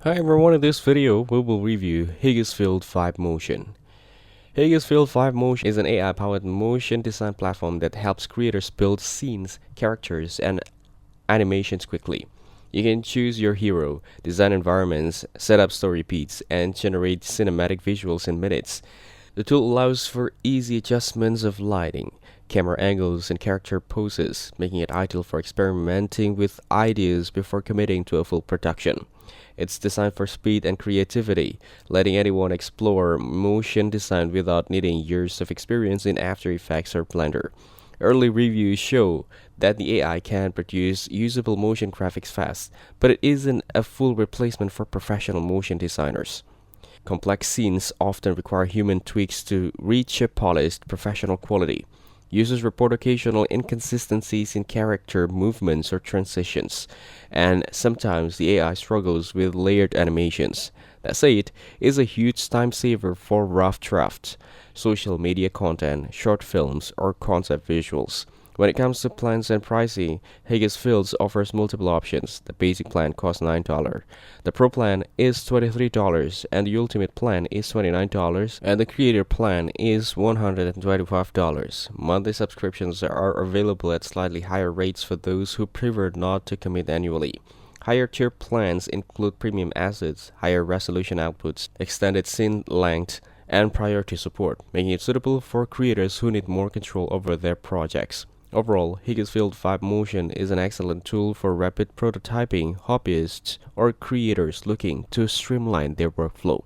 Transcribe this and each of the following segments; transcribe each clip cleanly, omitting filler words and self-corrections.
Hi everyone, in this video we will review Higgsfield Vibe Motion. Higgsfield Vibe Motion is an AI-powered motion design platform that helps creators build scenes, characters, and animations quickly. You can choose your hero, design environments, set up story beats, and generate cinematic visuals in minutes. The tool allows for easy adjustments of lighting, camera angles, and character poses, making it ideal for experimenting with ideas before committing to a full production. It's designed for speed and creativity, letting anyone explore motion design without needing years of experience in After Effects or Blender. Early reviews show that the AI can produce usable motion graphics fast, but it isn't a full replacement for professional motion designers. Complex scenes often require human tweaks to reach a polished professional quality. Users report occasional inconsistencies in character movements or transitions, and sometimes the AI struggles with layered animations. That said, it is a huge time saver for rough drafts, social media content, short films, or concept visuals. When it comes to plans and pricing, Higgsfield offers multiple options. The basic plan costs $9, the Pro plan is $23, and the Ultimate plan is $29, and the Creator plan is $125. Monthly subscriptions are available at slightly higher rates for those who prefer not to commit annually. Higher tier plans include premium assets, higher resolution outputs, extended scene length, and priority support, making it suitable for creators who need more control over their projects. Overall, Higgsfield Vibe Motion is an excellent tool for rapid prototyping, hobbyists, or creators looking to streamline their workflow.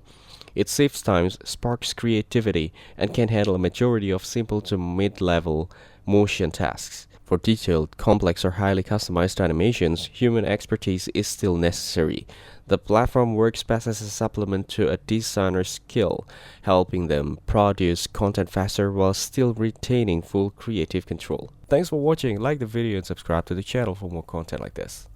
It saves time, sparks creativity, and can handle a majority of simple to mid-level motion tasks. For detailed, complex, or highly customized animations, human expertise is still necessary. The platform works best as a supplement to a designer's skill, helping them produce content faster while still retaining full creative control. Thanks for watching, like the video and subscribe to the channel for more content like this.